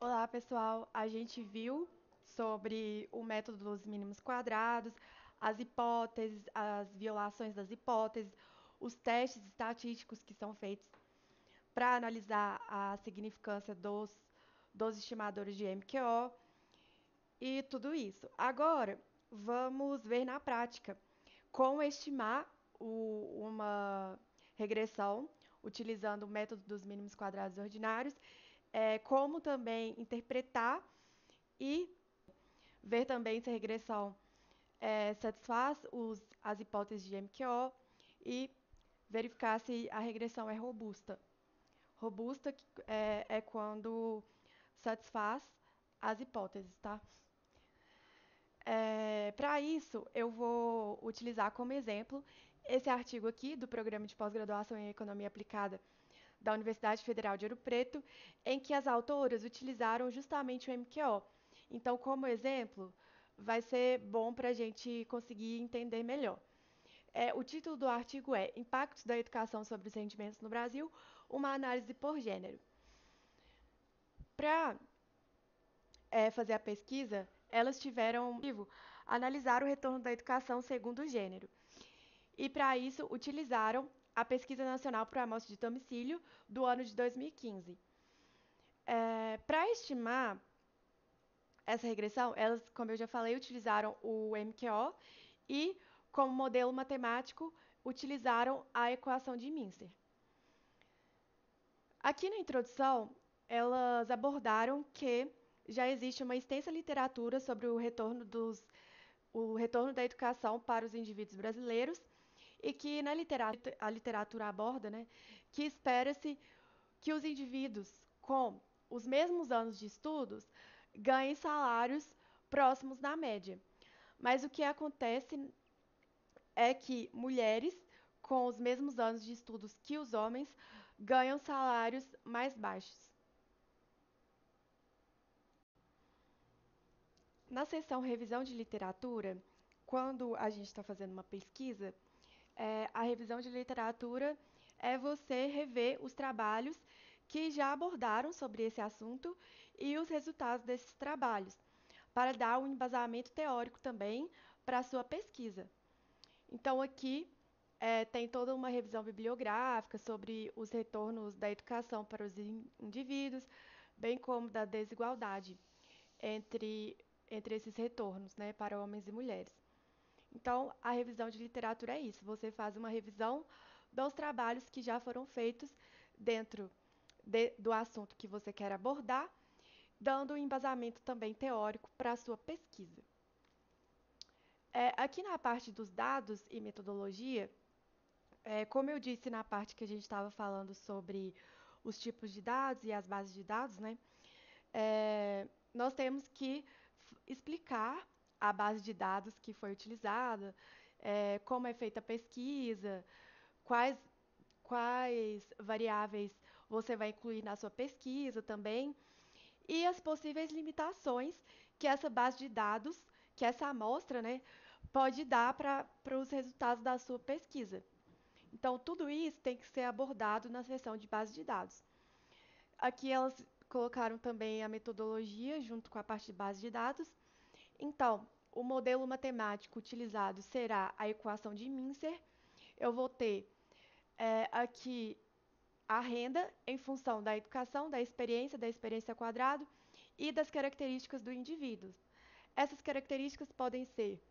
Olá, pessoal. A gente viu sobre o método dos mínimos quadrados, as hipóteses, as violações das hipóteses, os testes estatísticos que são feitos para analisar a significância dos estimadores de MQO e tudo isso. Agora, vamos ver na prática como estimar uma regressão utilizando o método dos mínimos quadrados ordinários, como também interpretar e ver também se a regressão satisfaz as hipóteses de MQO e verificar se a regressão é robusta. Robusta é quando satisfaz as hipóteses, tá? Para isso, eu vou utilizar como exemplo esse artigo aqui do Programa de Pós-Graduação em Economia Aplicada da Universidade Federal de Ouro Preto, em que as autoras utilizaram justamente o MQO. Então, como exemplo, vai ser bom para a gente conseguir entender melhor. O título do artigo é Impactos da Educação sobre os Rendimentos no Brasil, uma análise por gênero. Para fazer a pesquisa, elas tiveram analisar o retorno da educação segundo o gênero. E para isso utilizaram a Pesquisa Nacional por Amostra de Domicílio do ano de 2015. Para estimar essa regressão, elas, como eu já falei, utilizaram o MQO e, como modelo matemático, utilizaram a equação de Mincer. Aqui na introdução, elas abordaram que já existe uma extensa literatura sobre o retorno da educação para os indivíduos brasileiros e que a literatura aborda, né, que espera-se que os indivíduos com os mesmos anos de estudos ganhem salários próximos da média. Mas o que acontece é que mulheres com os mesmos anos de estudos que os homens ganham salários mais baixos. Na seção revisão de literatura, quando a gente está fazendo uma pesquisa, a revisão de literatura é você rever os trabalhos que já abordaram sobre esse assunto e os resultados desses trabalhos, para dar um embasamento teórico também para a sua pesquisa. Então, aqui tem toda uma revisão bibliográfica sobre os retornos da educação para os indivíduos, bem como da desigualdade entre, entre esses retornos, né, para homens e mulheres. Então, a revisão de literatura é isso. Você faz uma revisão dos trabalhos que já foram feitos dentro do assunto que você quer abordar, dando um embasamento também teórico para a sua pesquisa. Aqui na parte dos dados e metodologia, como eu disse na parte que a gente estava falando sobre os tipos de dados e as bases de dados, né, nós temos que explicar a base de dados que foi utilizada, como é feita a pesquisa, quais, quais variáveis você vai incluir na sua pesquisa também, e as possíveis limitações que essa base de dados, que essa amostra, né, pode dar para os resultados da sua pesquisa. Então, tudo isso tem que ser abordado na seção de base de dados. Aqui elas colocaram também a metodologia junto com a parte de base de dados. Então, o modelo matemático utilizado será a equação de Mincer. Eu vou ter aqui a renda em função da experiência ao quadrado e das características do indivíduo. Essas características podem ser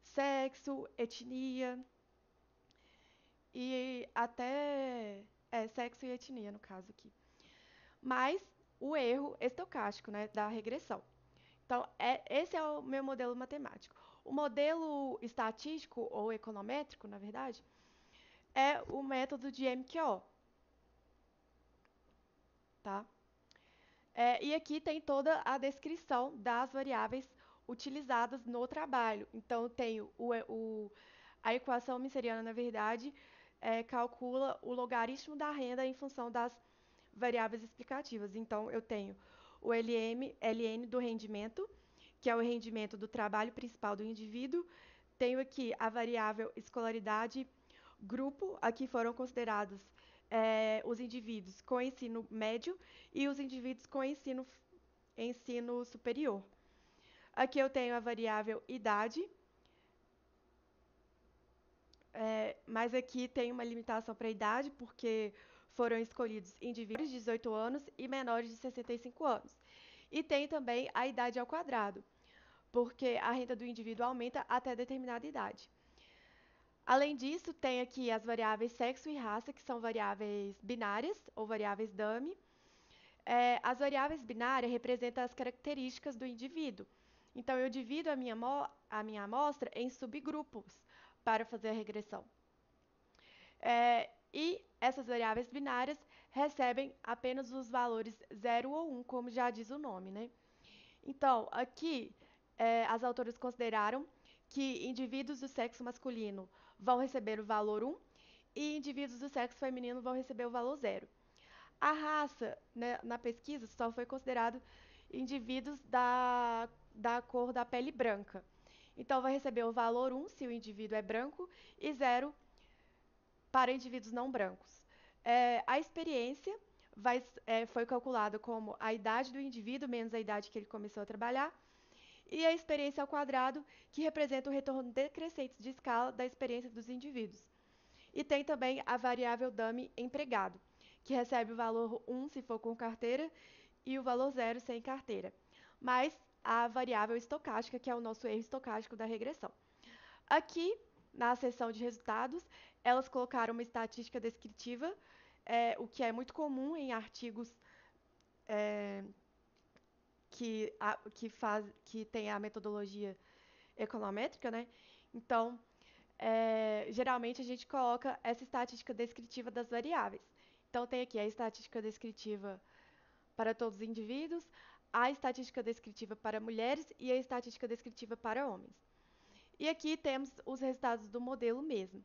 sexo, etnia e até sexo e etnia no caso aqui. Mais o erro estocástico, né, da regressão. Então, esse é o meu modelo matemático. O modelo estatístico ou econométrico, na verdade, é o método de MQO, tá? E aqui tem toda a descrição das variáveis utilizadas no trabalho. Então, eu tenho a equação miceriana, na verdade, calcula o logaritmo da renda em função das variáveis explicativas. Então, eu tenho o LN do rendimento, que é o rendimento do trabalho principal do indivíduo. Tenho aqui a variável escolaridade grupo, aqui foram considerados os indivíduos com ensino médio e os indivíduos com ensino ensino superior. Aqui eu tenho a variável idade, mas aqui tem uma limitação para a idade, porque foram escolhidos indivíduos de 18 anos e menores de 65 anos. E tem também a idade ao quadrado, porque a renda do indivíduo aumenta até determinada idade. Além disso, tem aqui as variáveis sexo e raça, que são variáveis binárias ou variáveis dummy. As variáveis binárias representam as características do indivíduo. Então, eu divido a minha amostra em subgrupos para fazer a regressão. E essas variáveis binárias recebem apenas os valores 0 ou 1, como já diz o nome, né? Então, aqui, as autoras consideraram que indivíduos do sexo masculino vão receber o valor 1 e indivíduos do sexo feminino vão receber o valor 0. A raça, né, na pesquisa, só foi considerado indivíduos da cor da pele branca. Então, vai receber o valor 1 se o indivíduo é branco e 0 para indivíduos não brancos. A experiência foi calculada como a idade do indivíduo menos a idade que ele começou a trabalhar, e a experiência ao quadrado, que representa o retorno decrescente de escala da experiência dos indivíduos. E tem também a variável dummy empregado, que recebe o valor 1 se for com carteira e o valor 0 sem carteira. Mais a variável estocástica, que é o nosso erro estocástico da regressão. Aqui, na seção de resultados, elas colocaram uma estatística descritiva, o que é muito comum em artigos que tem a metodologia econométrica, né? Então, geralmente a gente coloca essa estatística descritiva das variáveis. Então, tem aqui a estatística descritiva para todos os indivíduos, a estatística descritiva para mulheres e a estatística descritiva para homens. E aqui temos os resultados do modelo mesmo.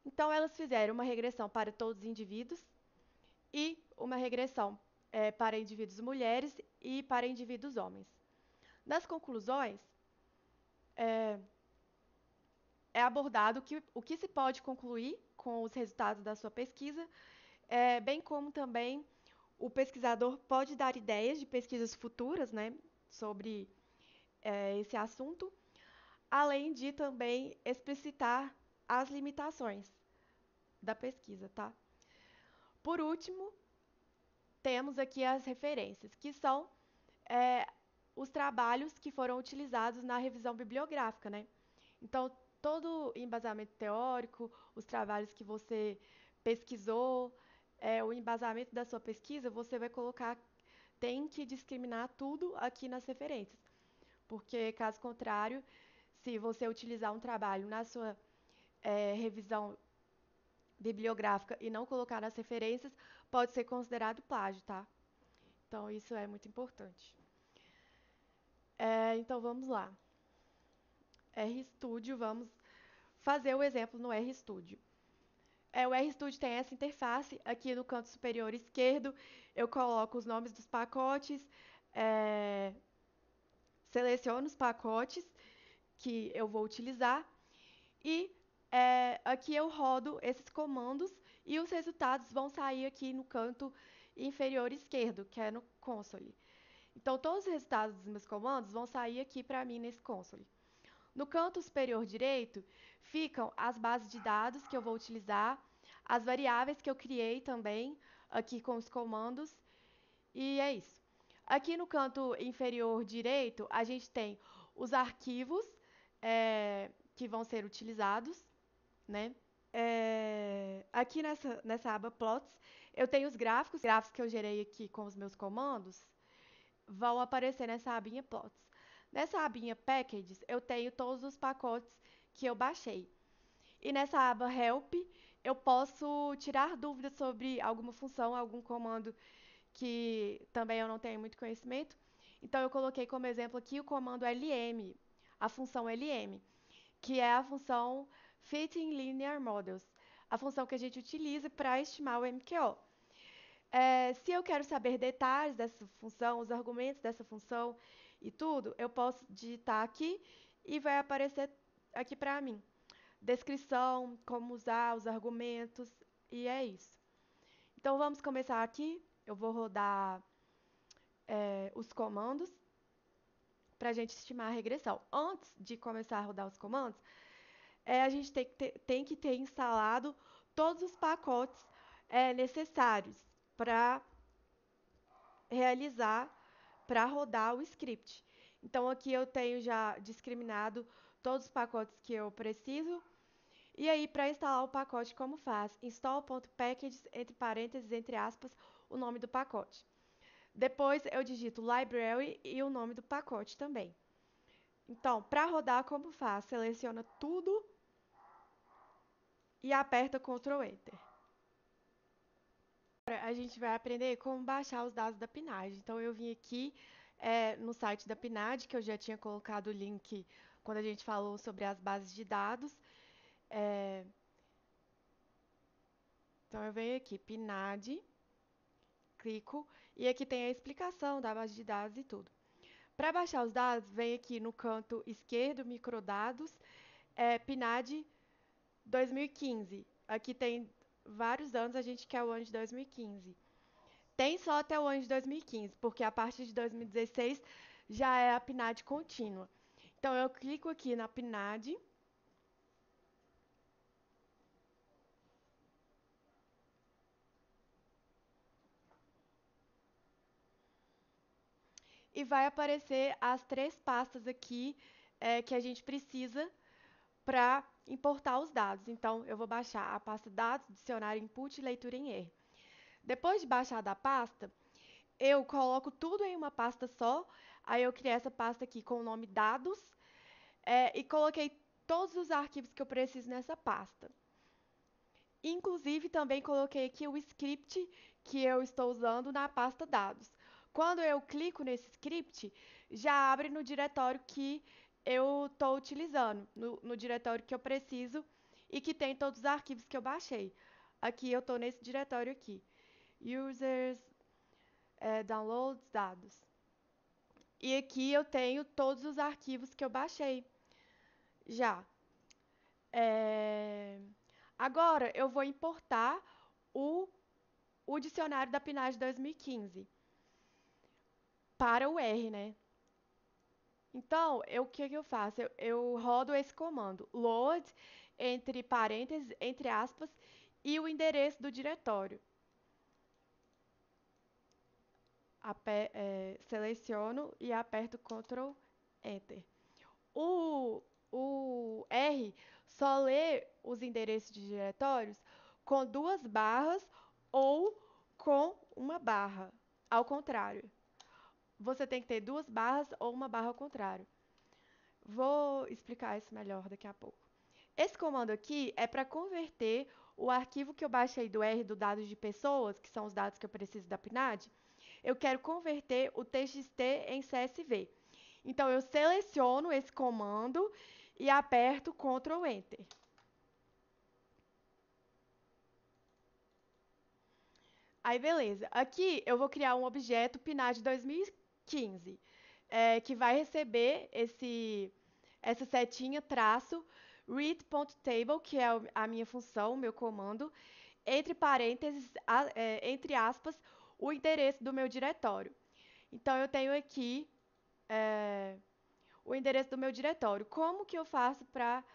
Então, elas fizeram uma regressão para todos os indivíduos e uma regressão para indivíduos mulheres e para indivíduos homens. Nas conclusões, é abordado o que se pode concluir com os resultados da sua pesquisa, bem como também o pesquisador pode dar ideias de pesquisas futuras, né, sobre esse assunto, além de também explicitar as limitações da pesquisa, tá? Por último, temos aqui as referências, que são é, os trabalhos que foram utilizados na revisão bibliográfica, né? Então, todo embasamento teórico, os trabalhos que você pesquisou, o embasamento da sua pesquisa, você vai colocar, tem que discriminar tudo aqui nas referências. Porque, caso contrário, se você utilizar um trabalho na sua revisão bibliográfica e não colocar nas referências, pode ser considerado plágio, tá? Então, isso é muito importante. Então, vamos lá. RStudio, vamos fazer o exemplo no RStudio. O RStudio tem essa interface, aqui no canto superior esquerdo, eu coloco os nomes dos pacotes, seleciono os pacotes que eu vou utilizar e aqui eu rodo esses comandos e os resultados vão sair aqui no canto inferior esquerdo, que é no console. Então, todos os resultados dos meus comandos vão sair aqui para mim nesse console. No canto superior direito, ficam as bases de dados que eu vou utilizar, as variáveis que eu criei também, aqui com os comandos, e é isso. Aqui no canto inferior direito, a gente tem os arquivos que vão ser utilizados, né? Aqui nessa aba Plots, eu tenho os gráficos que eu gerei aqui com os meus comandos, vão aparecer nessa abinha Plots. Nessa abinha Packages, eu tenho todos os pacotes que eu baixei. E nessa aba Help, eu posso tirar dúvidas sobre alguma função, algum comando que também eu não tenho muito conhecimento. Então, eu coloquei como exemplo aqui o comando LM, a função LM, que é a função Fitting Linear Models, a função que a gente utiliza para estimar o MQO. Se eu quero saber detalhes dessa função, os argumentos dessa função e tudo, eu posso digitar aqui e vai aparecer aqui para mim. Descrição, como usar os argumentos, e é isso. Então, vamos começar aqui. Eu vou rodar os comandos para a gente estimar a regressão. Antes de começar a rodar os comandos, a gente tem que ter instalado todos os pacotes necessários para realizar, para rodar o script. Então aqui eu tenho já discriminado todos os pacotes que eu preciso. E aí, para instalar o pacote, como faz? Install.packages, entre parênteses, entre aspas, o nome do pacote. Depois eu digito library e o nome do pacote também. Então, para rodar, como faz? Seleciona tudo e aperta Ctrl Enter. Agora a gente vai aprender como baixar os dados da PNAD. Então eu vim aqui no site da PNAD, que eu já tinha colocado o link quando a gente falou sobre as bases de dados. É, então eu venho aqui, PNAD, clico, e aqui tem a explicação da base de dados e tudo. Para baixar os dados, vem aqui no canto esquerdo, microdados, PNAD 2015. Aqui tem vários anos, a gente quer o ano de 2015. Tem só até o ano de 2015, porque a partir de 2016 já é a PNAD contínua. Então eu clico aqui na PNAD. E vai aparecer as três pastas aqui que a gente precisa para importar os dados. Então, eu vou baixar a pasta dados, dicionário input e leitura em R. Depois de baixar da pasta, eu coloco tudo em uma pasta só. Aí eu criei essa pasta aqui com o nome dados e coloquei todos os arquivos que eu preciso nessa pasta. Inclusive, também coloquei aqui o script que eu estou usando na pasta dados. Quando eu clico nesse script, já abre no diretório que eu estou utilizando, no diretório que eu preciso e que tem todos os arquivos que eu baixei. Aqui eu estou nesse diretório aqui. Users, downloads, dados. E aqui eu tenho todos os arquivos que eu baixei já. É, Agora eu vou importar o, o dicionário da PNAD 2015 para o R, né? Então, o que eu faço? Eu rodo esse comando, load, entre parênteses, entre aspas, e o endereço do diretório. Seleciono e aperto Ctrl Enter. O R só lê os endereços de diretórios com duas barras ou com uma barra. Ao contrário, você tem que ter duas barras ou uma barra ao contrário. Vou explicar isso melhor daqui a pouco. Esse comando aqui é para converter o arquivo que eu baixei do R do dados de pessoas, que são os dados que eu preciso da PNAD. Eu quero converter o TXT em CSV. Então, eu seleciono esse comando e aperto Ctrl Enter. Aí, beleza. Aqui eu vou criar um objeto PNAD 2015, que vai receber essa setinha traço read.table, que é a minha função, o meu comando, entre parênteses, entre aspas, o endereço do meu diretório. Então, eu tenho aqui é, o endereço do meu diretório. Como que eu faço para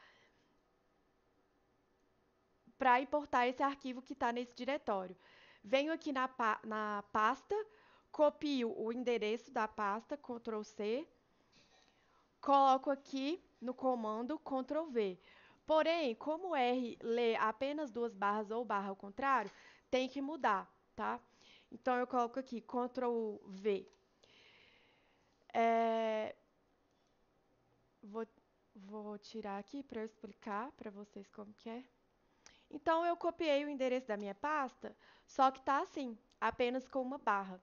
importar esse arquivo que está nesse diretório? Venho aqui na pasta, copio o endereço da pasta, Ctrl C, coloco aqui no comando Ctrl V. Porém, como o R lê apenas duas barras ou barra ao contrário, tem que mudar, tá? Então eu coloco aqui Ctrl V. É, vou, vou tirar aqui para eu explicar para vocês como que é. Então eu copiei o endereço da minha pasta, só que tá assim, apenas com uma barra.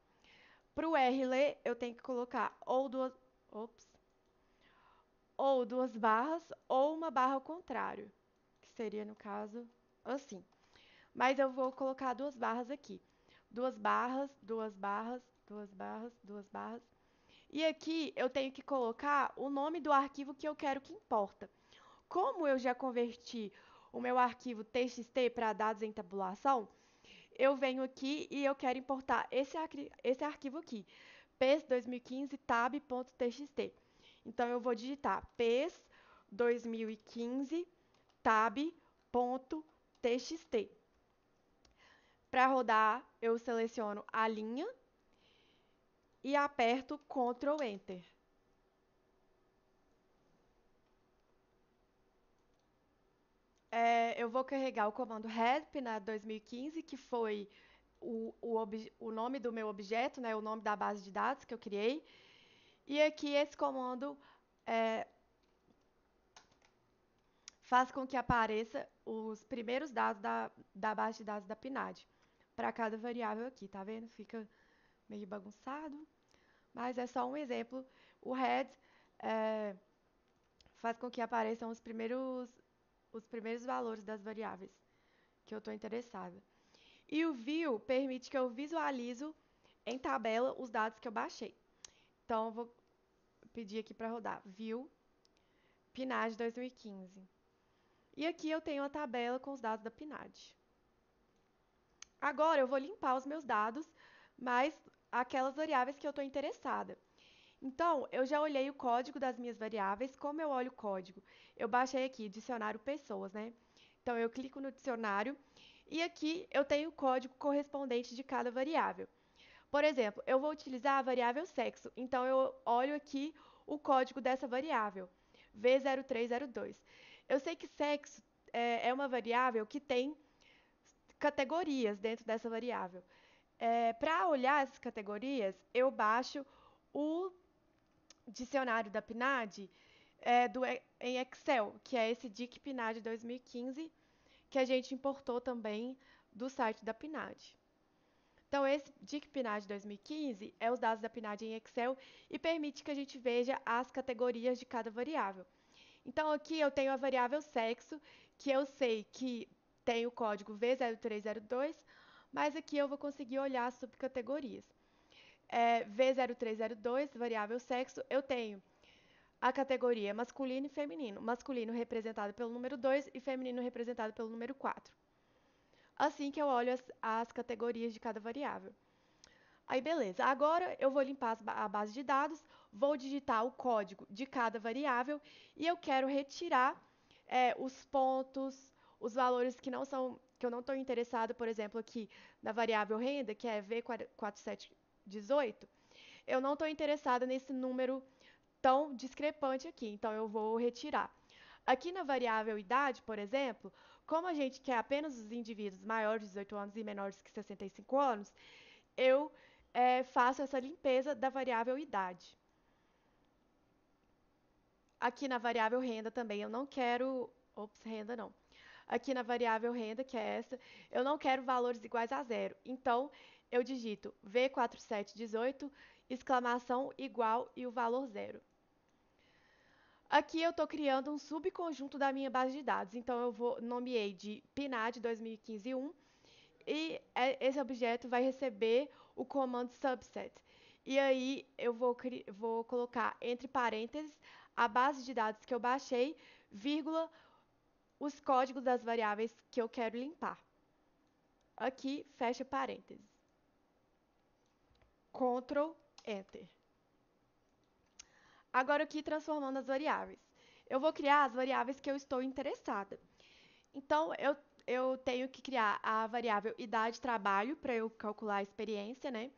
Para o R ler, eu tenho que colocar ops, ou duas barras ou uma barra ao contrário, que seria no caso assim. Mas eu vou colocar duas barras aqui. Duas barras, duas barras, duas barras, duas barras. E aqui eu tenho que colocar o nome do arquivo que eu quero que importa. Como eu já converti o meu arquivo TXT para dados em tabulação, eu venho aqui e eu quero importar esse arquivo aqui. PES 2015 tab.txt. Então eu vou digitar PES 2015 tab.txt. Para rodar, eu seleciono a linha e aperto Ctrl Enter. Eu vou carregar o comando help na 2015, que foi o nome do meu objeto, né, o nome da base de dados que eu criei. E aqui esse comando é, faz com que apareça os primeiros dados da base de dados da PNAD para cada variável aqui, tá vendo? Fica meio bagunçado, mas é só um exemplo. O head é, faz com que apareçam os primeiros valores das variáveis que eu estou interessada. E o view permite que eu visualizo em tabela os dados que eu baixei. Então, eu vou pedir aqui para rodar view PNAD 2015. E aqui eu tenho a tabela com os dados da PNAD. Agora eu vou limpar os meus dados, mas aquelas variáveis que eu estou interessada. Então, eu já olhei o código das minhas variáveis. Como eu olho o código? Eu baixei aqui, dicionário pessoas, né? Então, eu clico no dicionário e aqui eu tenho o código correspondente de cada variável. Por exemplo, eu vou utilizar a variável sexo. Então, eu olho aqui o código dessa variável, V0302. Eu sei que sexo é uma variável que tem categorias dentro dessa variável. Para olhar essas categorias, eu baixo o dicionário da PNAD em Excel, que é esse DIC PNAD 2015, que a gente importou também do site da PNAD. Então, esse DIC PNAD 2015 é os dados da PNAD em Excel e permite que a gente veja as categorias de cada variável. Então, aqui eu tenho a variável sexo, que eu sei que tem o código V0302, mas aqui eu vou conseguir olhar as subcategorias. V0302, variável sexo, eu tenho a categoria masculino e feminino. Masculino representado pelo número 2 e feminino representado pelo número 4. Assim que eu olho as categorias de cada variável. Aí, beleza. Agora eu vou limpar a base de dados, vou digitar o código de cada variável e eu quero retirar os pontos, os valores que eu não estou interessado, por exemplo, aqui na variável renda, que é V4718, eu não estou interessada nesse número tão discrepante aqui, então eu vou retirar. Aqui na variável idade, por exemplo, como a gente quer apenas os indivíduos maiores de 18 anos e menores que 65 anos, eu faço essa limpeza da variável idade. Aqui na variável renda também eu não quero. Ops, renda não. Aqui na variável renda, que é essa, eu não quero valores iguais a zero. Então, eu digito V4718, exclamação igual e o valor zero. Aqui eu estou criando um subconjunto da minha base de dados. Então, nomeei de PNAD 2015-1 e esse objeto vai receber o comando subset. E aí eu vou colocar entre parênteses a base de dados que eu baixei, vírgula, os códigos das variáveis que eu quero limpar. Aqui, fecha parênteses. Ctrl Enter. Agora aqui transformando as variáveis. Eu vou criar as variáveis que eu estou interessada. Então, eu tenho que criar a variável idade trabalho para eu calcular a experiência, né?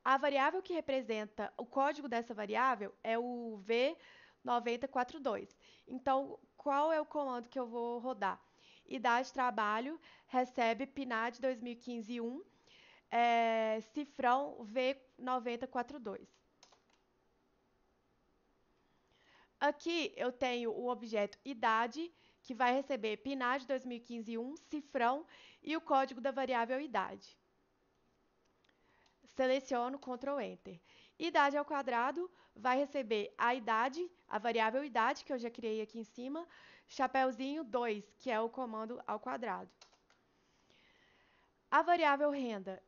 A variável que representa o código dessa variável é o V9042. Então, qual é o comando que eu vou rodar? Idade trabalho recebe PNAD 2015-1, cifrão V9042. Aqui eu tenho o objeto idade, que vai receber PNAD 2015-1, cifrão e o código da variável idade. Seleciono Ctrl Enter. Idade ao quadrado vai receber a idade, a variável idade, que eu já criei aqui em cima, chapeuzinho 2, que é o comando ao quadrado. A variável renda,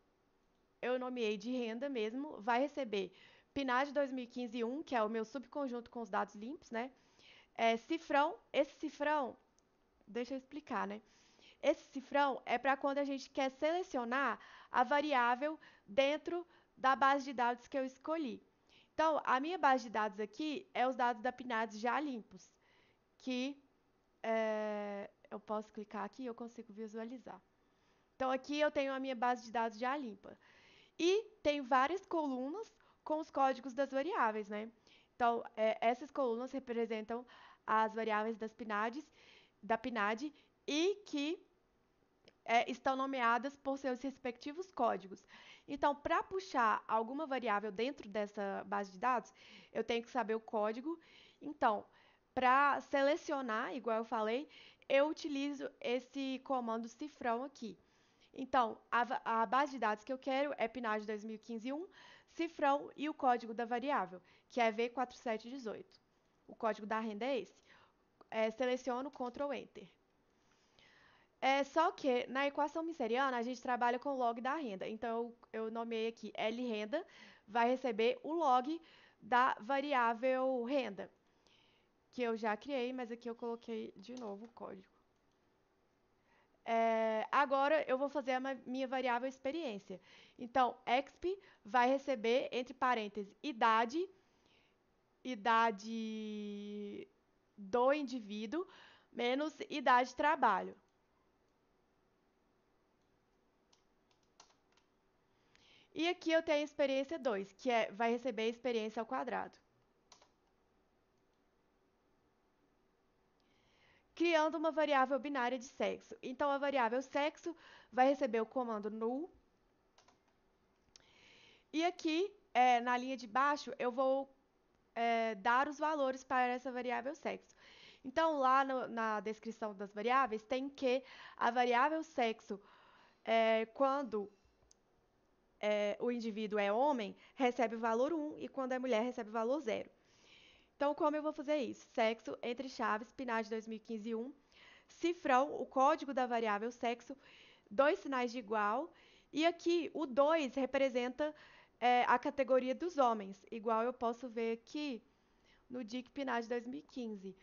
eu nomeei de renda mesmo, vai receber PNAD 2015-1, que é o meu subconjunto com os dados limpos, né? Cifrão, esse cifrão, deixa eu explicar, né? Esse cifrão é para quando a gente quer selecionar a variável dentro da base de dados que eu escolhi. Então, a minha base de dados aqui é os dados da PNAD já limpos, que eu posso clicar aqui e eu consigo visualizar. Então, aqui eu tenho a minha base de dados já limpa. E tem várias colunas com os códigos das variáveis, né? Então, essas colunas representam as variáveis da PNAD e que estão nomeadas por seus respectivos códigos. Então, para puxar alguma variável dentro dessa base de dados, eu tenho que saber o código. Então, para selecionar, igual eu falei, eu utilizo esse comando cifrão aqui. Então, a base de dados que eu quero é PNAD 2015-1, cifrão e o código da variável, que é V4718. O código da renda é esse. Seleciono Ctrl Enter. Só que na equação misseriana a gente trabalha com o log da renda. Então eu nomeei aqui L renda, vai receber o log da variável renda, que eu já criei, mas aqui eu coloquei de novo o código. Agora eu vou fazer a minha variável experiência. Então, exp vai receber, entre parênteses, idade do indivíduo, menos idade de trabalho. E aqui eu tenho experiência 2, que vai receber experiência ao quadrado. Criando uma variável binária de sexo. Então, a variável sexo vai receber o comando null. E aqui, na linha de baixo, eu vou dar os valores para essa variável sexo. Então, lá na descrição das variáveis, tem que a variável sexo, quando o indivíduo é homem, recebe o valor 1 e quando é mulher, recebe o valor 0. Então, como eu vou fazer isso? Sexo, entre chaves, PNAD 2015-1, cifrão, o código da variável sexo, dois sinais de igual, e aqui o 2 representa a categoria dos homens, igual eu posso ver aqui no DIC PNAD 2015.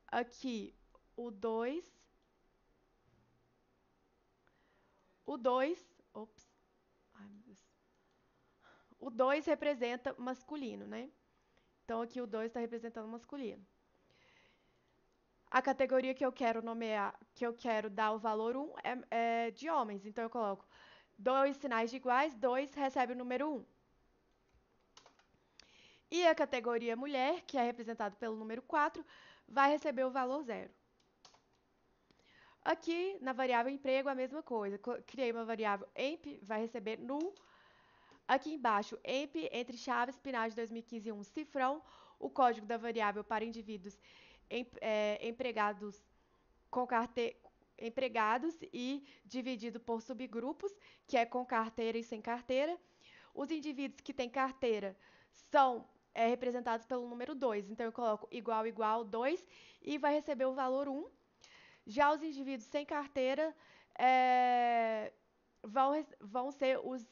Aqui, o 2, ops, ai meu Deus, o 2 representa masculino, né? Então, aqui o 2 está representando masculino. A categoria que eu quero nomear, que eu quero dar o valor 1 é de homens. Então eu coloco dois sinais de iguais, 2 recebe o número 1. E a categoria mulher, que é representado pelo número 4, vai receber o valor 0. Aqui na variável emprego a mesma coisa. Criei uma variável emp, vai receber null. Aqui embaixo, emp entre chaves, PNAD 2015-1, cifrão, o código da variável para indivíduos empregados com empregados e dividido por subgrupos, que é com carteira e sem carteira. Os indivíduos que têm carteira são representados pelo número 2. Então, eu coloco igual, igual, 2 e vai receber o valor 1. Já os indivíduos sem carteira vão ser os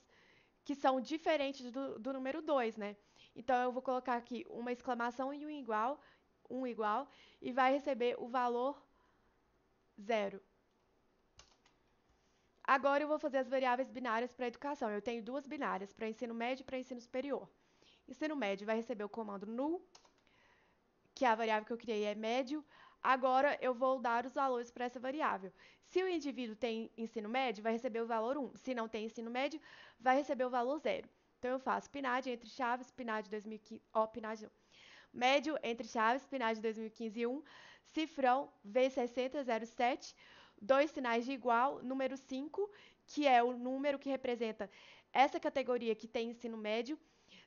que são diferentes do número 2, né? Então, eu vou colocar aqui uma exclamação e um igual, e vai receber o valor 0. Agora eu vou fazer as variáveis binárias para a educação. Eu tenho duas binárias, para ensino médio e para ensino superior. Ensino médio vai receber o comando null, que é a variável que eu criei é médio. Agora eu vou dar os valores para essa variável. Se o indivíduo tem ensino médio, vai receber o valor 1. Se não tem ensino médio, vai receber o valor 0. Então eu faço PNAD entre chaves, PNAD 2015, PNAD não. Médio entre chaves, PNAD 2015-1, cifrão V6007, dois sinais de igual, número 5, que é o número que representa essa categoria que tem ensino médio,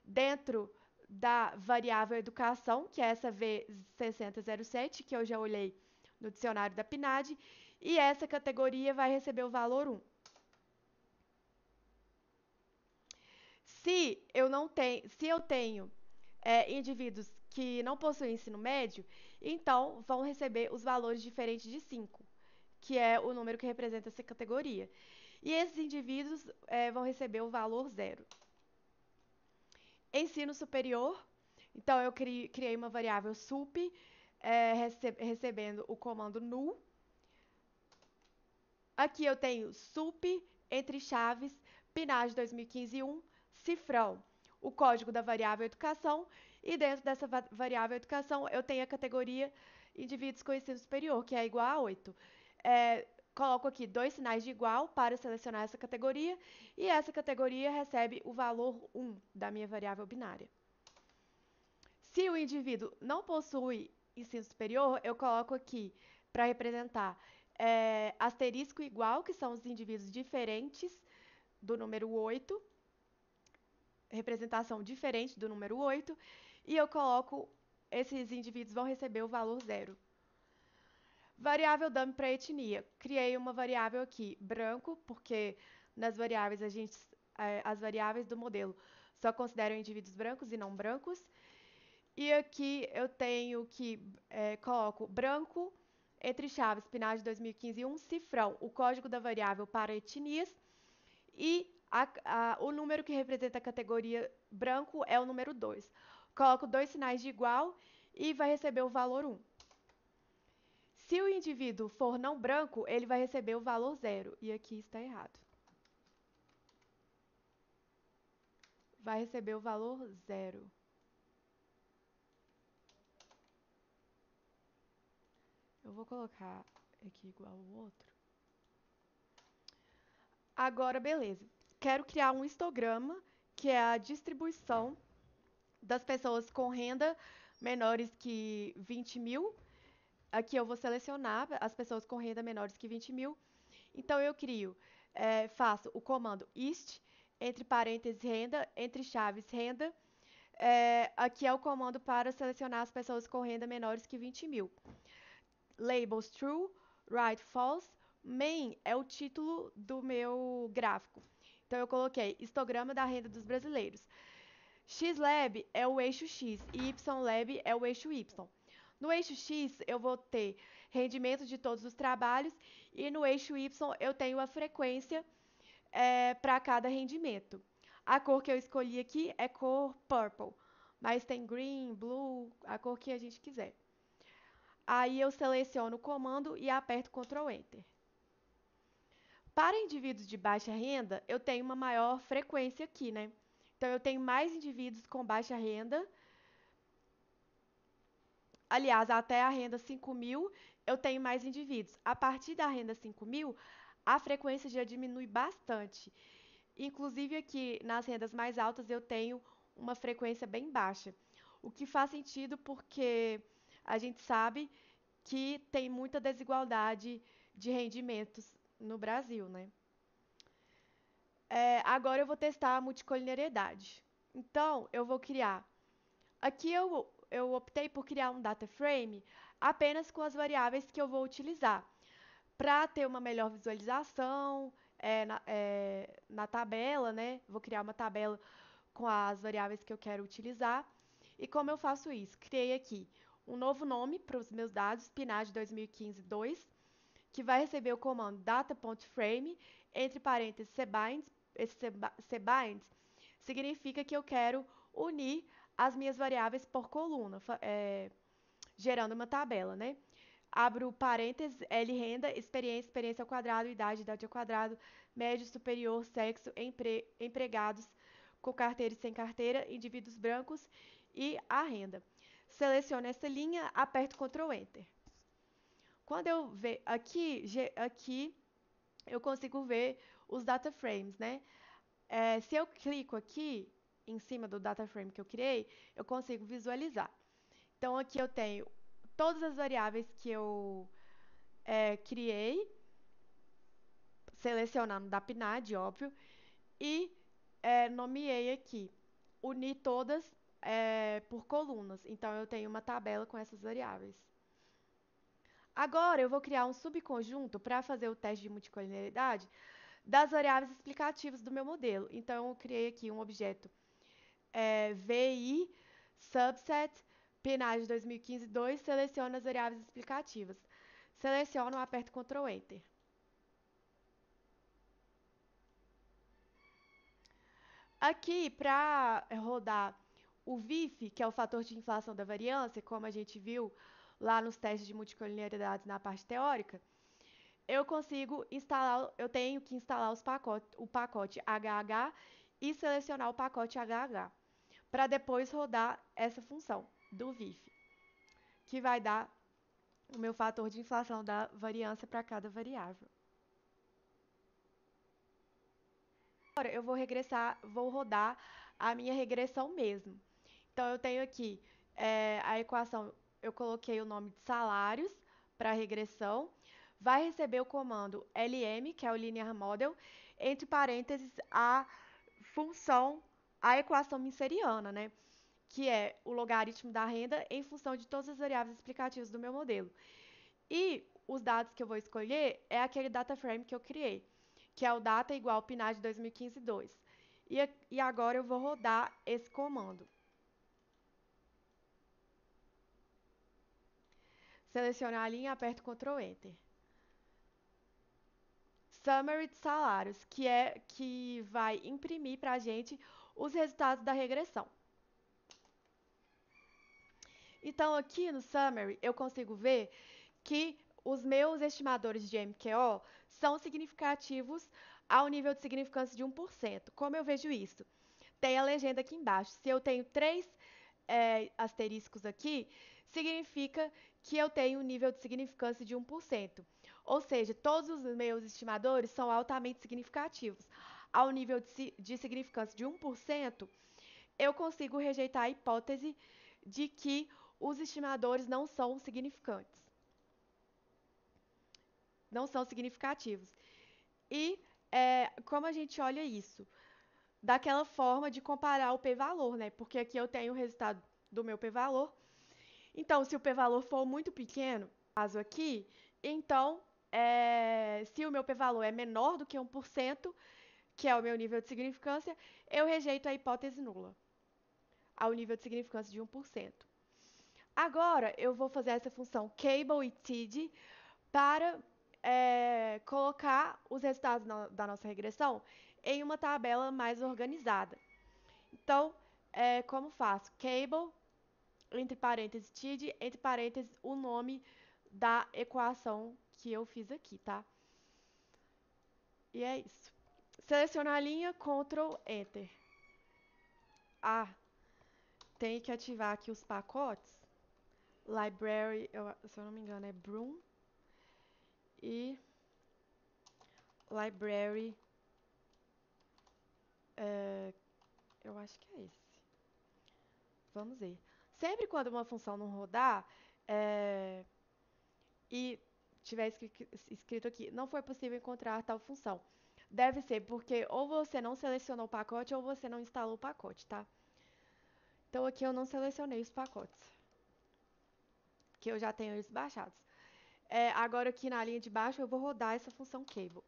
dentro da variável educação, que é essa V6007, que eu já olhei no dicionário da PNAD, e essa categoria vai receber o valor 1. Se eu tenho indivíduos que não possuem ensino médio, então vão receber os valores diferentes de 5, que é o número que representa essa categoria. E esses indivíduos vão receber o valor 0. Ensino superior, então eu criei uma variável sup, recebendo o comando null. Aqui eu tenho sup, entre chaves, PNAD 2015-1, cifrão, o código da variável educação, e dentro dessa variável educação eu tenho a categoria indivíduos com ensino superior, que é igual a 8. Coloco aqui dois sinais de igual para selecionar essa categoria, e essa categoria recebe o valor 1 da minha variável binária. Se o indivíduo não possui ensino superior, eu coloco aqui para representar asterisco igual, que são os indivíduos diferentes do número 8, representação diferente do número 8, e eu coloco, esses indivíduos vão receber o valor 0. Variável dummy para etnia. Criei uma variável aqui, branco, porque nas variáveis as variáveis do modelo só consideram indivíduos brancos e não brancos. E aqui eu tenho que coloco branco, entre chaves, PNAD 2015 cifrão, o código da variável para etnias, e o número que representa a categoria branco é o número 2. Coloco dois sinais de igual e vai receber o valor 1. Se o indivíduo for não branco, ele vai receber o valor 0. E aqui está errado. Vai receber o valor 0. Eu vou colocar aqui igual ao outro. Agora, beleza. Quero criar um histograma, que é a distribuição das pessoas com renda menores que 20 mil. Aqui eu vou selecionar as pessoas com renda menores que 20 mil. Então, eu faço o comando ist, entre parênteses renda, entre chaves renda. Aqui é o comando para selecionar as pessoas com renda menores que 20 mil. Labels true, right false, main é o título do meu gráfico. Então, eu coloquei histograma da renda dos brasileiros. XLab é o eixo X e YLab é o eixo Y. No eixo X, eu vou ter rendimento de todos os trabalhos e no eixo Y eu tenho a frequência para cada rendimento. A cor que eu escolhi aqui é cor purple, mas tem green, blue, a cor que a gente quiser. Aí eu seleciono o comando e aperto Ctrl Enter. Para indivíduos de baixa renda, eu tenho uma maior frequência aqui, né? Então, eu tenho mais indivíduos com baixa renda. Aliás, até a renda 5 mil, eu tenho mais indivíduos. A partir da renda 5 mil, a frequência já diminui bastante. Inclusive, aqui nas rendas mais altas, eu tenho uma frequência bem baixa. O que faz sentido porque a gente sabe que tem muita desigualdade de rendimentos no Brasil, né? Agora eu vou testar a multicoliniariedade. Então, eu vou criar. Aqui eu optei por criar um data frame apenas com as variáveis que eu vou utilizar, para ter uma melhor visualização na tabela, né? Vou criar uma tabela com as variáveis que eu quero utilizar. E como eu faço isso? Criei aqui um novo nome para os meus dados, PNAD 2015-2, que vai receber o comando data.frame, entre parênteses cbinds. Esse cbinds significa que eu quero unir as minhas variáveis por coluna, gerando uma tabela, né? Abro parênteses, L renda, experiência ao quadrado, idade ao quadrado, médio superior, sexo, empregados com carteira e sem carteira, indivíduos brancos e a renda. Seleciono essa linha, aperto Ctrl Enter. Quando eu ver aqui eu consigo ver os data frames, né? Se eu clico aqui em cima do data frame que eu criei, eu consigo visualizar. Então, aqui eu tenho todas as variáveis que eu criei, selecionando da PNAD, óbvio, e nomeei aqui, uni todas por colunas. Então, eu tenho uma tabela com essas variáveis. Agora, eu vou criar um subconjunto para fazer o teste de multicolinialidade das variáveis explicativas do meu modelo. Então, eu criei aqui um objeto VI, subset, PNAD 2015-2, seleciono as variáveis explicativas. Seleciono, aperto Ctrl Enter. Aqui, para rodar o VIF, que é o fator de inflação da variância, como a gente viu lá nos testes de multicoliniaridades na parte teórica, eu tenho que instalar o pacote HH e selecionar o pacote HH, para depois rodar essa função do VIF, que vai dar o meu fator de inflação da variância para cada variável. Agora eu vou regressar, vou rodar a minha regressão mesmo. Então eu tenho aqui a equação, eu coloquei o nome de salários para a regressão, vai receber o comando LM, que é o Linear Model, entre parênteses a função, a equação minceriana, né? Que é o logaritmo da renda em função de todas as variáveis explicativas do meu modelo. E os dados que eu vou escolher é aquele data frame que eu criei, que é o data igual PNAD 2015-2. E agora eu vou rodar esse comando. Selecionar a linha e aperto Ctrl Enter. Summary de salários, que vai imprimir para a gente os resultados da regressão. Então, aqui no Summary, eu consigo ver que os meus estimadores de MQO são significativos ao nível de significância de 1%. Como eu vejo isso? Tem a legenda aqui embaixo. Se eu tenho 3 asteriscos aqui, significa que eu tenho um nível de significância de 1%. Ou seja, todos os meus estimadores são altamente significativos. Ao nível de significância de 1%, eu consigo rejeitar a hipótese de que os estimadores não são significantes. Não são significativos. E como a gente olha isso? Daquela forma de comparar o p-valor, né? Porque aqui eu tenho o resultado do meu p-valor. Então, se o p-valor for muito pequeno, caso aqui, então, se o meu p-valor é menor do que 1%, que é o meu nível de significância, eu rejeito a hipótese nula, ao nível de significância de 1%. Agora, eu vou fazer essa função cable e tid para colocar os resultados da nossa regressão em uma tabela mais organizada. Então, como faço? Cable, entre parênteses, tid, entre parênteses, o nome da equação que eu fiz aqui, tá? E é isso. Selecionar a linha, Ctrl, Enter. Ah, tem que ativar aqui os pacotes. Library, se eu não me engano, é Broom. E Library, eu acho que é esse. Vamos ver. Sempre quando uma função não rodar e tiver escrito aqui, não foi possível encontrar tal função, deve ser porque ou você não selecionou o pacote ou você não instalou o pacote, tá? Então aqui eu não selecionei os pacotes, que eu já tenho eles baixados. Agora aqui na linha de baixo eu vou rodar essa função cable.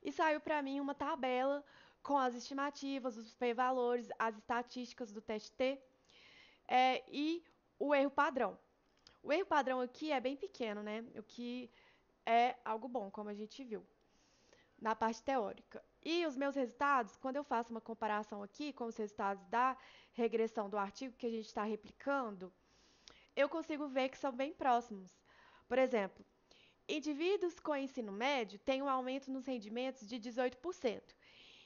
E saiu para mim uma tabela com as estimativas, os p-valores, as estatísticas do teste T e o erro padrão. O erro padrão aqui é bem pequeno, né? O que é algo bom, como a gente viu na parte teórica. E os meus resultados, quando eu faço uma comparação aqui com os resultados da regressão do artigo que a gente está replicando, eu consigo ver que são bem próximos. Por exemplo, indivíduos com ensino médio têm um aumento nos rendimentos de 18%.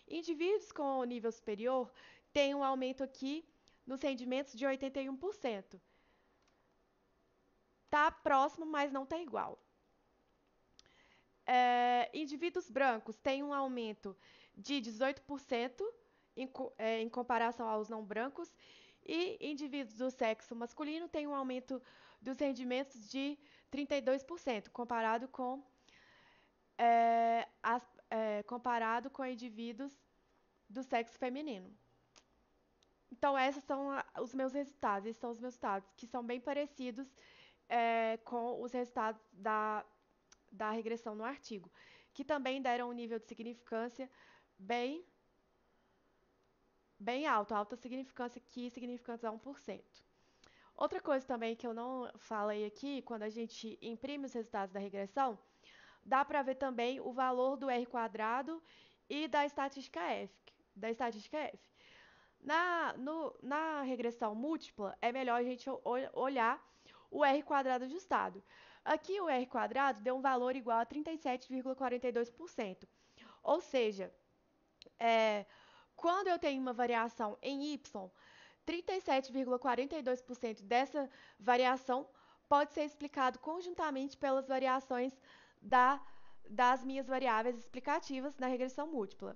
Indivíduos com nível superior têm um aumento aqui nos rendimentos de 81%. Está próximo, mas não está igual. Indivíduos brancos têm um aumento de 18% em comparação aos não brancos, e indivíduos do sexo masculino têm um aumento dos rendimentos de 32%, comparado com indivíduos do sexo feminino. Então, esses são os meus resultados, esses são os meus resultados, que são bem parecidos com os resultados da regressão no artigo, que também deram um nível de significância bem alto, alta significância aqui, significância a 1%. Outra coisa também que eu não falei aqui, quando a gente imprime os resultados da regressão, dá para ver também o valor do R quadrado e da estatística F. Na regressão múltipla, é melhor a gente olhar o R quadrado ajustado. Aqui o R quadrado deu um valor igual a 37,42%. Ou seja, Quando eu tenho uma variação em y, 37,42% dessa variação pode ser explicado conjuntamente pelas variações da, das minhas variáveis explicativas na regressão múltipla.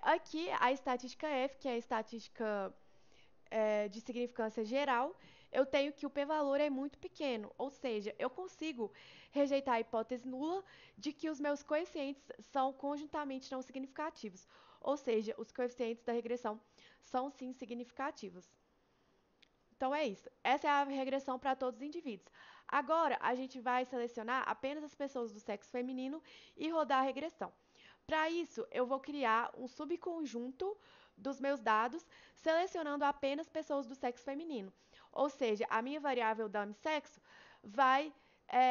Aqui, a estatística F, que é a estatística de significância geral, eu tenho que o p-valor é muito pequeno, ou seja, eu consigo rejeitar a hipótese nula de que os meus coeficientes são conjuntamente não significativos, ou seja, os coeficientes da regressão são sim significativos. Então é isso. Essa é a regressão para todos os indivíduos. Agora, a gente vai selecionar apenas as pessoas do sexo feminino e rodar a regressão. Para isso, eu vou criar um subconjunto dos meus dados, selecionando apenas pessoas do sexo feminino. Ou seja, a minha variável dummy-sexo vai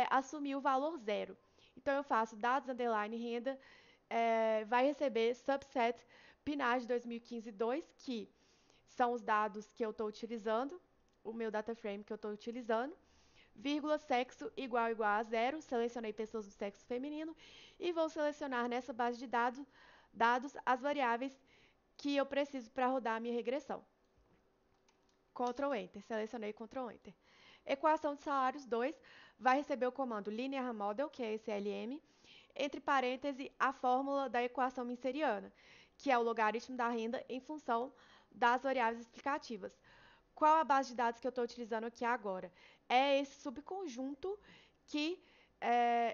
assumir o valor zero. Então, eu faço dados underline renda, vai receber subset PNAD 2015-2, que são os dados que eu estou utilizando, o meu data frame que eu estou utilizando, vírgula sexo igual a zero, selecionei pessoas do sexo feminino e vou selecionar nessa base de dados as variáveis que eu preciso para rodar a minha regressão. Ctrl Enter, selecionei Ctrl Enter. Equação de salários 2 vai receber o comando linear model, que é esse LM, entre parênteses a fórmula da equação minceriana, que é o logaritmo da renda em função das variáveis explicativas. Qual a base de dados que eu estou utilizando aqui agora? É esse subconjunto que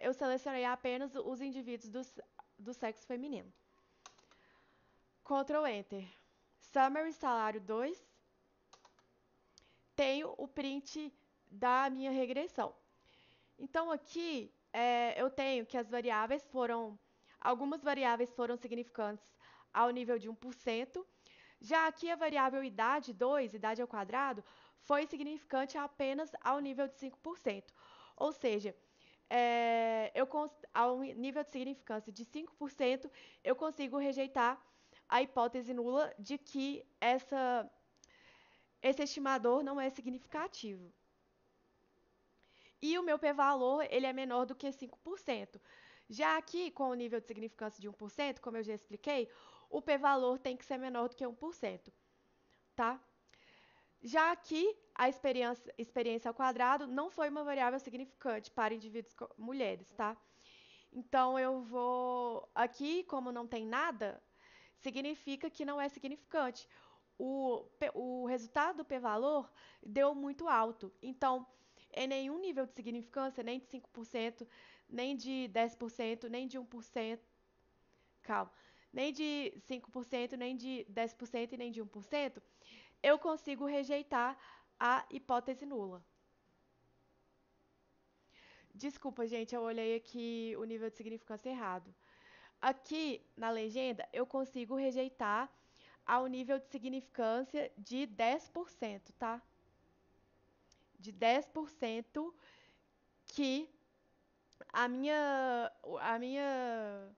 eu selecionei apenas os indivíduos do sexo feminino. Ctrl Enter. Summary salário 2. Tenho o print da minha regressão. Então aqui eu tenho que as variáveis foram, algumas variáveis foram significantes ao nível de 1%. Já aqui a variável idade 2, idade ao quadrado, foi significante apenas ao nível de 5%. Ou seja, ao nível de significância de 5%, eu consigo rejeitar a hipótese nula de que esse estimador não é significativo. E o meu p-valor ele é menor do que 5%. Já aqui, com o nível de significância de 1%, como eu já expliquei, o p-valor tem que ser menor do que 1%. Tá? Já aqui, a experiência ao quadrado não foi uma variável significante para indivíduos mulheres, tá? Então, eu vou... Aqui, como não tem nada, significa que não é significante. O resultado do p-valor deu muito alto. Então, em nenhum nível de significância, nem de 5%, nem de 10%, nem de 1%, calma, nem de 5%, nem de 10% e nem de 1%, eu consigo rejeitar a hipótese nula. Desculpa, gente, eu olhei aqui o nível de significância errado. Aqui na legenda, eu consigo rejeitar ao nível de significância de 10%, tá? De 10% que a minha, a minha,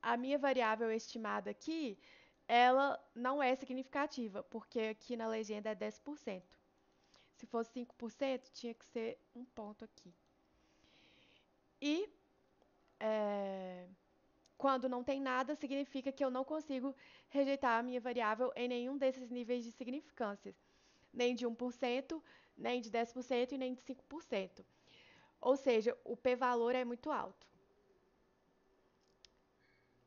a minha variável estimada aqui, ela não é significativa, porque aqui na legenda é 10%. Se fosse 5%, tinha que ser um ponto aqui. E quando não tem nada, significa que eu não consigo rejeitar a minha variável em nenhum desses níveis de significância. Nem de 1%, nem de 10% e nem de 5%. Ou seja, o p-valor é muito alto.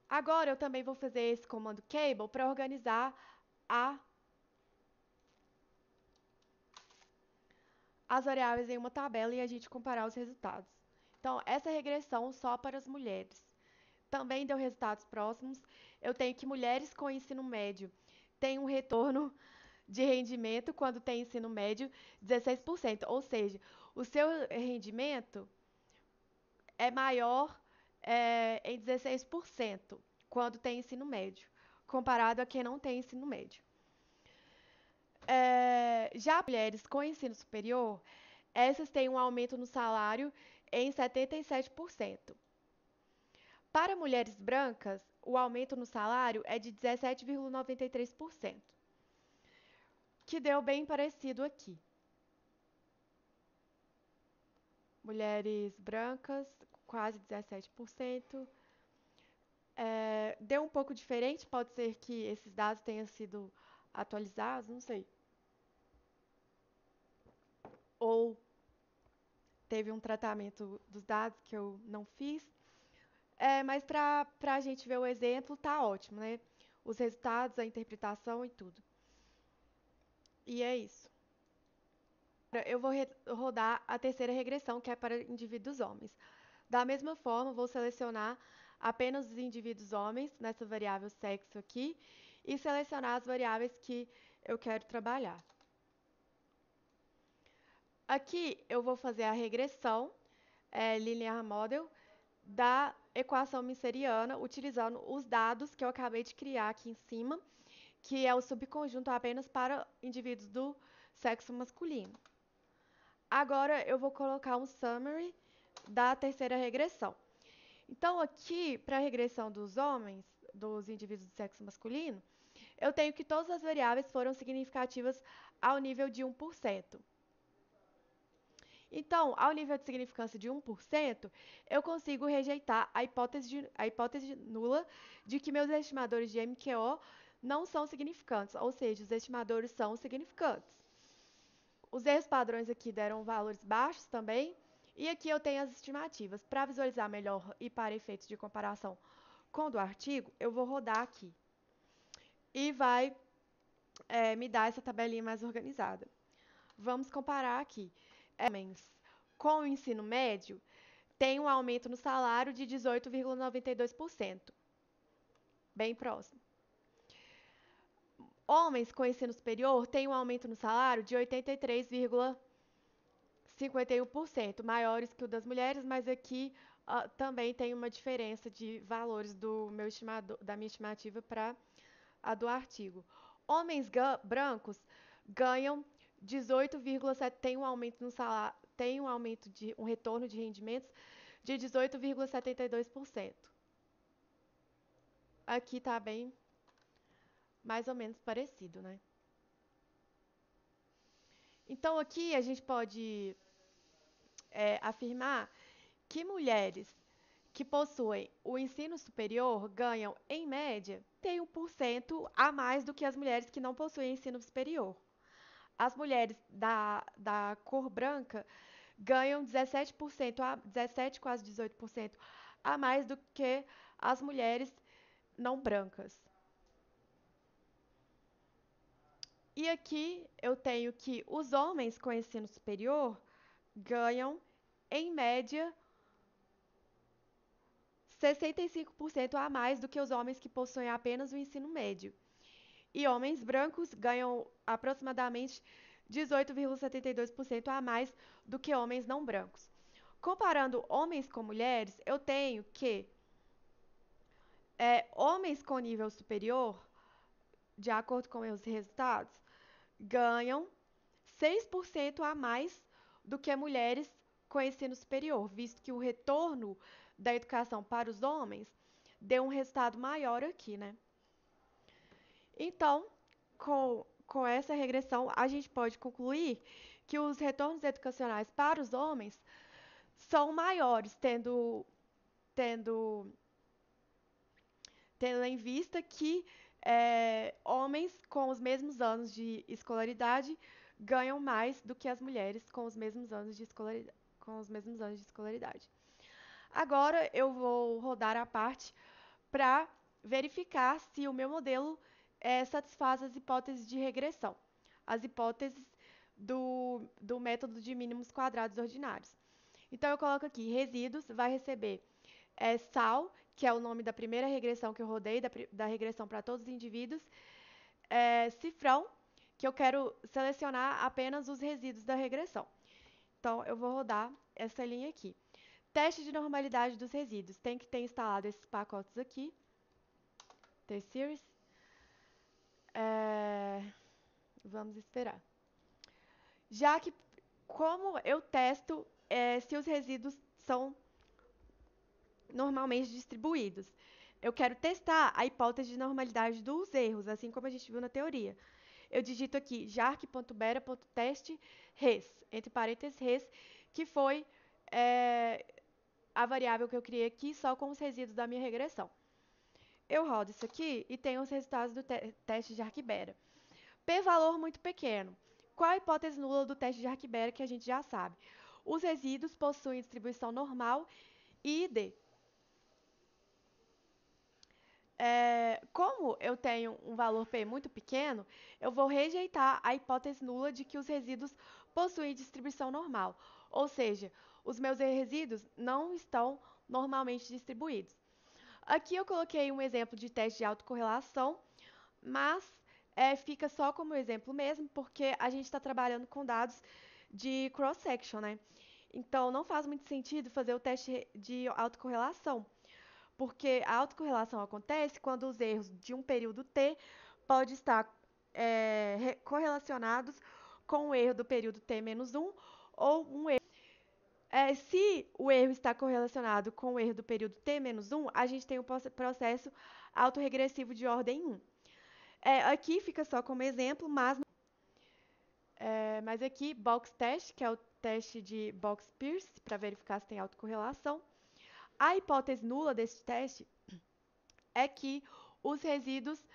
Agora eu também vou fazer esse comando cable para organizar as variáveis em uma tabela e a gente comparar os resultados. Então, essa regressão só para as mulheres. Também deu resultados próximos. Eu tenho que mulheres com ensino médio têm um retorno de rendimento quando tem ensino médio 16%. Ou seja, o seu rendimento é maior em 16% quando tem ensino médio, comparado a quem não tem ensino médio. Já mulheres com ensino superior, essas têm um aumento no salário em 77%. Para mulheres brancas, o aumento no salário é de 17,93%, que deu bem parecido aqui. Mulheres brancas, quase 17%. Deu um pouco diferente, pode ser que esses dados tenham sido atualizados, não sei. Ou teve um tratamento dos dados que eu não fiz. Mas para a gente ver o exemplo, tá ótimo, né? Os resultados, a interpretação e tudo. E é isso. Eu vou rodar a terceira regressão, que é para indivíduos homens. Da mesma forma, vou selecionar apenas os indivíduos homens nessa variável sexo aqui e selecionar as variáveis que eu quero trabalhar. Aqui eu vou fazer a regressão linear model da equação misseriana utilizando os dados que eu acabei de criar aqui em cima, que é o subconjunto apenas para indivíduos do sexo masculino. Agora eu vou colocar um summary da terceira regressão. Então, aqui, para a regressão dos homens, dos indivíduos do sexo masculino, eu tenho que todas as variáveis foram significativas ao nível de 1%. Então, ao nível de significância de 1%, eu consigo rejeitar a hipótese nula de que meus estimadores de MQO não são significantes, ou seja, os estimadores são significantes. Os erros padrões aqui deram valores baixos também, e aqui eu tenho as estimativas. Para visualizar melhor e para efeitos de comparação com o do artigo, eu vou rodar aqui e vai me dar essa tabelinha mais organizada. Vamos comparar aqui. Homens com o ensino médio têm um aumento no salário de 18,92%, bem próximo. Homens com ensino superior têm um aumento no salário de 83,51%, maiores que o das mulheres, mas aqui também tem uma diferença de valores da minha estimativa para a do artigo. Homens brancos ganham 18,7, tem um aumento no salário, tem um retorno de rendimentos de 18,72%. Aqui está bem mais ou menos parecido, né? Então aqui a gente pode afirmar que mulheres que possuem o ensino superior ganham, em média, tem 1% a mais do que as mulheres que não possuem ensino superior. As mulheres da cor branca ganham 17%, 17, quase 18% a mais do que as mulheres não brancas. E aqui eu tenho que os homens com ensino superior ganham, em média, 65% a mais do que os homens que possuem apenas o ensino médio. E homens brancos ganham aproximadamente 18,72% a mais do que homens não brancos. Comparando homens com mulheres, eu tenho que homens com nível superior, de acordo com meus resultados, ganham 6% a mais do que mulheres com ensino superior, visto que o retorno da educação para os homens deu um resultado maior aqui, né? Então, com essa regressão, a gente pode concluir que os retornos educacionais para os homens são maiores, tendo, tendo em vista que homens com os mesmos anos de escolaridade ganham mais do que as mulheres com os mesmos anos de escolaridade. Agora eu vou rodar a parte para verificar se o meu modelo satisfaz as hipóteses de regressão, as hipóteses do método de mínimos quadrados ordinários. Então eu coloco aqui, resíduos vai receber sal, que é o nome da primeira regressão que eu rodei, da regressão para todos os indivíduos, cifrão, que eu quero selecionar apenas os resíduos da regressão. Então eu vou rodar essa linha aqui. Teste de normalidade dos resíduos. Tem que ter instalado esses pacotes aqui. T-Series. Vamos esperar. Já que, como eu testo se os resíduos são normalmente distribuídos, eu quero testar a hipótese de normalidade dos erros, assim como a gente viu na teoria. Eu digito aqui jarc.bera.teste res, entre parênteses res, que foi a variável que eu criei aqui só com os resíduos da minha regressão. eu rodo isso aqui e tenho os resultados do teste de Arquibera. P-valor muito pequeno. Qual a hipótese nula do teste de Arquibera que a gente já sabe? Os resíduos possuem distribuição normal e ID. Como eu tenho um valor P muito pequeno, eu vou rejeitar a hipótese nula de que os resíduos possuem distribuição normal. Ou seja, os meus resíduos não estão normalmente distribuídos. Aqui eu coloquei um exemplo de teste de autocorrelação, mas fica só como exemplo mesmo, porque a gente está trabalhando com dados de cross-section, né? Então, não faz muito sentido fazer o teste de autocorrelação, porque a autocorrelação acontece quando os erros de um período T podem estar correlacionados com o erro do período T menos 1 ou um erro. Se o erro está correlacionado com o erro do período T menos 1, a gente tem um processo autorregressivo de ordem 1. Aqui fica só como exemplo, mas aqui box test, que é o teste de Box-Pierce, para verificar se tem autocorrelação. A hipótese nula desse teste é que os resíduos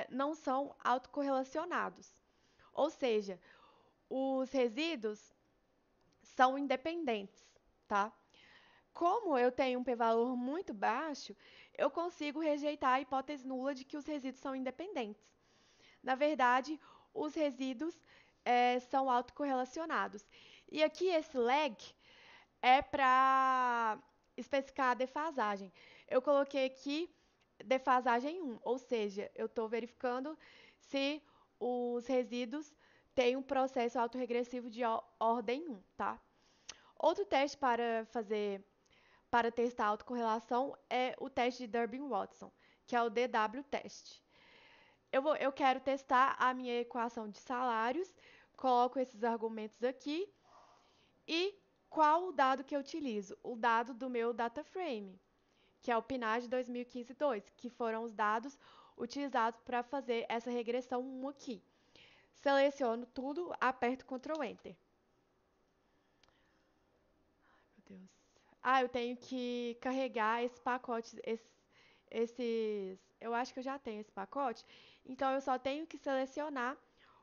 não são autocorrelacionados. Ou seja, os resíduos são independentes, tá? Como eu tenho um p-valor muito baixo, eu consigo rejeitar a hipótese nula de que os resíduos são independentes. Na verdade, os resíduos são autocorrelacionados. E aqui esse lag é para especificar a defasagem. Eu coloquei aqui defasagem 1, ou seja, eu estou verificando se os resíduos têm um processo autorregressivo de ordem 1, tá? Outro teste para testar a autocorrelação é o teste de Durbin-Watson, que é o DW-teste. Eu quero testar a minha equação de salários, coloco esses argumentos aqui e qual o dado que eu utilizo? O dado do meu data frame, que é o PNAD 2015-2, que foram os dados utilizados para fazer essa regressão 1 aqui. Seleciono tudo, aperto Ctrl Enter. Meu Deus. Eu tenho que carregar esse pacote, eu acho que eu já tenho esse pacote, então eu só tenho que selecionar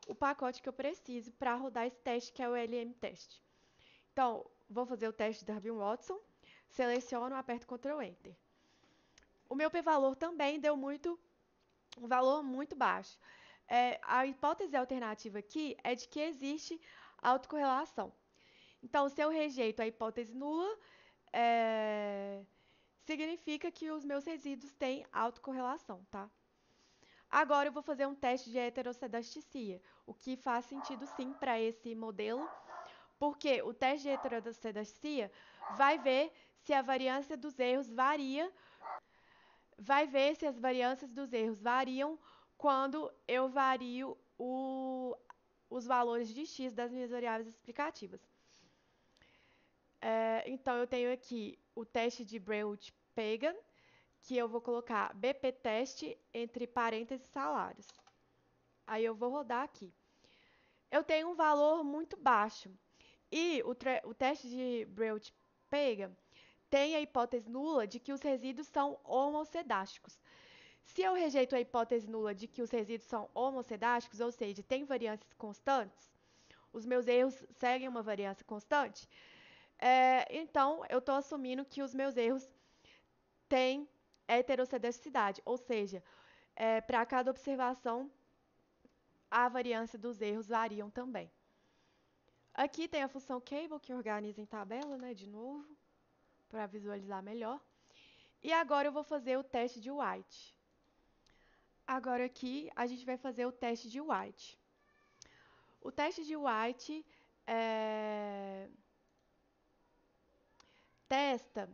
o pacote que eu preciso para rodar esse teste, que é o LM teste. Então, vou fazer o teste de Durbin-Watson, seleciono, aperto Ctrl Enter. O meu p-valor também deu um valor muito baixo. A hipótese alternativa aqui é de que existe autocorrelação. Então, se eu rejeito a hipótese nula, significa que os meus resíduos têm autocorrelação, tá? Agora eu vou fazer um teste de heterossedasticia, o que faz sentido sim para esse modelo, porque o teste de heterossedasticia vai ver se a variância dos erros vai ver se as variâncias dos erros variam quando eu vario os valores de x das minhas variáveis explicativas. Então, eu tenho aqui o teste de Brault-Pagan, que eu vou colocar BP teste entre parênteses salários. Aí eu vou rodar aqui. Eu tenho um valor muito baixo. E o teste de Brault-Pagan tem a hipótese nula de que os resíduos são homocedásticos. Se eu rejeito a hipótese nula de que os resíduos são homocedásticos, ou seja, tem variâncias constantes, os meus erros seguem uma variância constante, então eu estou assumindo que os meus erros têm heterossedasticidade, ou seja, para cada observação, a variância dos erros variam também. Aqui tem a função cable, que organiza em tabela, né, de novo, para visualizar melhor. E agora eu vou fazer o teste de White. Agora aqui a gente vai fazer o teste de White. O teste de White testa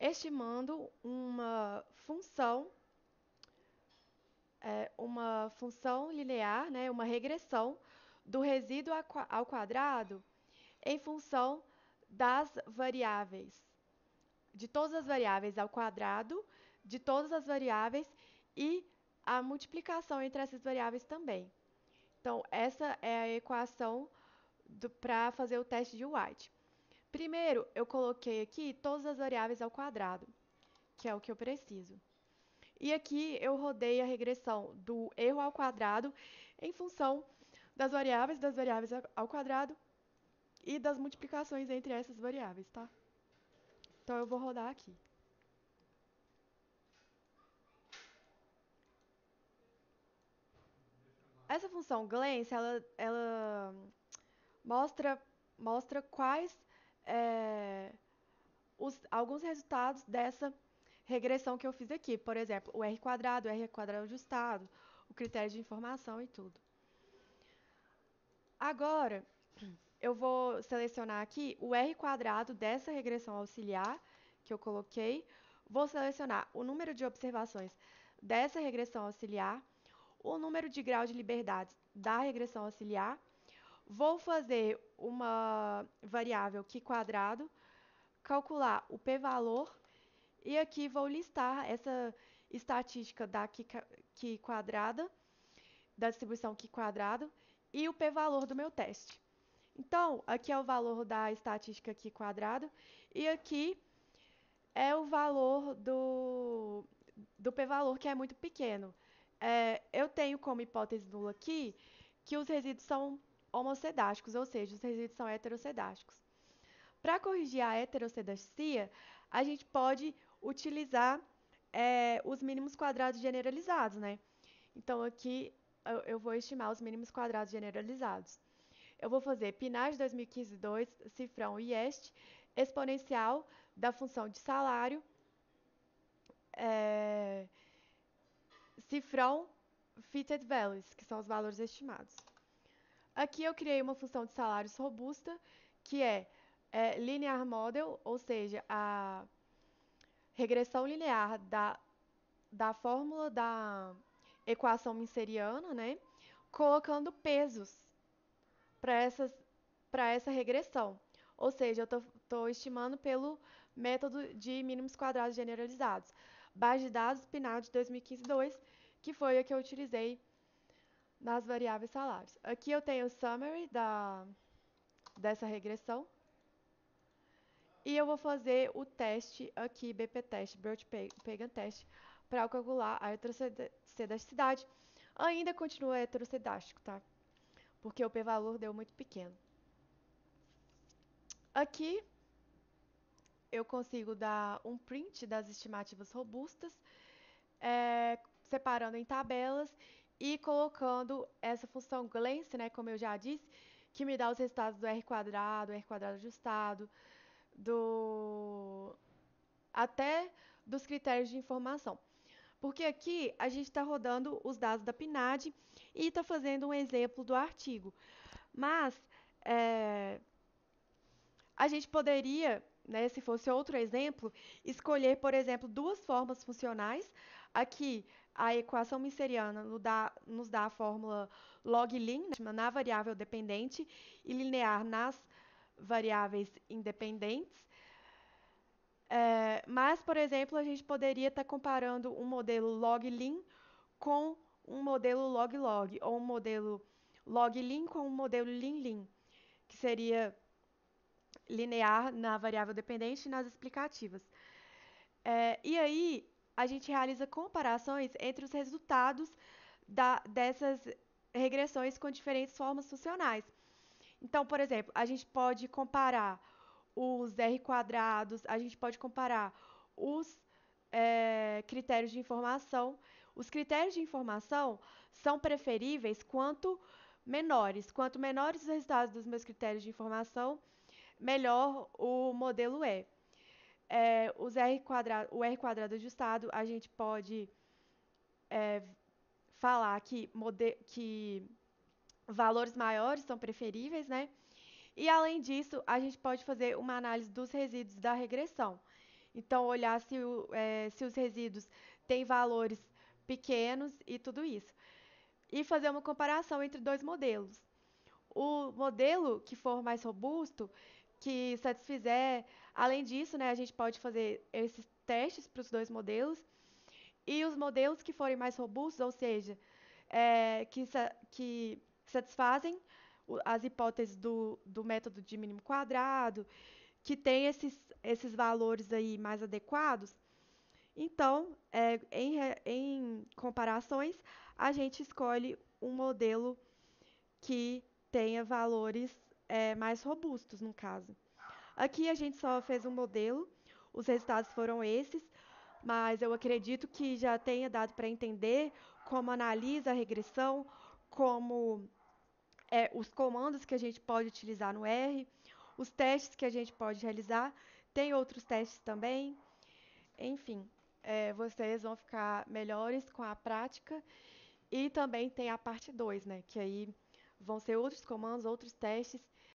estimando uma função linear, né, uma regressão do resíduo ao quadrado em função das variáveis, de todas as variáveis ao quadrado, de todas as variáveis e a multiplicação entre essas variáveis também. Então, essa é a equação para fazer o teste de White. Primeiro, eu coloquei aqui todas as variáveis ao quadrado, que é o que eu preciso. E aqui eu rodei a regressão do erro ao quadrado em função das variáveis ao quadrado e das multiplicações entre essas variáveis, tá? Então eu vou rodar aqui. Essa função glance, ela mostra, mostra quais é, alguns resultados dessa regressão que eu fiz aqui. Por exemplo, o R quadrado ajustado, o critério de informação e tudo. Agora, eu vou selecionar aqui o R quadrado dessa regressão auxiliar que eu coloquei. Vou selecionar o número de observações dessa regressão auxiliar, o número de grau de liberdade da regressão auxiliar. Vou fazer uma variável Q quadrado, calcular o p-valor e aqui vou listar essa estatística da Q quadrada, da distribuição Q quadrado e o p-valor do meu teste. Então, aqui é o valor da estatística Q quadrado e aqui é o valor do p-valor, que é muito pequeno. Eu tenho como hipótese nula aqui que os resíduos são homocedásticos, ou seja, os resíduos são heterocedásticos. Para corrigir a heterocedacia, a gente pode utilizar os mínimos quadrados generalizados, né? Então, aqui eu vou estimar os mínimos quadrados generalizados. Eu vou fazer PNAD 2015-2, cifrão e este, exponencial da função de salário, é, cifrão fitted values, que são os valores estimados. Aqui eu criei uma função de salários robusta, que é linear model, ou seja, a regressão linear da fórmula da equação minceriana, né? Colocando pesos para essa regressão. Ou seja, eu estou estimando pelo método de mínimos quadrados generalizados. Base de dados PNAD 2015-2, que foi a que eu utilizei nas variáveis salários. Aqui eu tenho o summary dessa regressão. E eu vou fazer o teste aqui, BP teste, Breuch-Pagan teste, para calcular a heterocedasticidade. Ainda continua heterocedástico, tá? Porque o p-valor deu muito pequeno. Aqui eu consigo dar um print das estimativas robustas, separando em tabelas e colocando essa função glance, né, como eu já disse, que me dá os resultados do R quadrado ajustado, até dos critérios de informação. Porque aqui a gente está rodando os dados da PNAD e está fazendo um exemplo do artigo. Mas a gente poderia, né, se fosse outro exemplo, escolher, por exemplo, duas formas funcionais. Aqui, a equação minceriana nos dá a fórmula log-lin, né, na variável dependente e linear nas variáveis independentes. Mas, por exemplo, a gente poderia estar comparando um modelo log-lin com um modelo log-log, ou um modelo log-lin com um modelo lin-lin, que seria linear na variável dependente e nas explicativas. E aí, a gente realiza comparações entre os resultados dessas regressões com diferentes formas funcionais. Então, por exemplo, a gente pode comparar os R quadrados, a gente pode comparar os critérios de informação. Os critérios de informação são preferíveis quanto menores os resultados dos meus critérios de informação, melhor o modelo é. O R quadrado ajustado, a gente pode falar que valores maiores são preferíveis, né? E além disso, a gente pode fazer uma análise dos resíduos da regressão. Então, olhar se os resíduos têm valores pequenos e tudo isso. E fazer uma comparação entre dois modelos. O modelo que for mais robusto, que satisfizer, além disso, né, a gente pode fazer esses testes para os dois modelos. E os modelos que forem mais robustos, ou seja, que satisfazem as hipóteses do método de mínimo quadrado, que tem esses valores aí mais adequados, Então, em comparações, a gente escolhe um modelo que tenha valores mais robustos, no caso. Aqui a gente só fez um modelo, os resultados foram esses, mas eu acredito que já tenha dado para entender como analisa a regressão, como os comandos que a gente pode utilizar no R, os testes que a gente pode realizar. Tem outros testes também, enfim, vocês vão ficar melhores com a prática. E também tem a parte 2, né? Que aí vão ser outros comandos, outros testes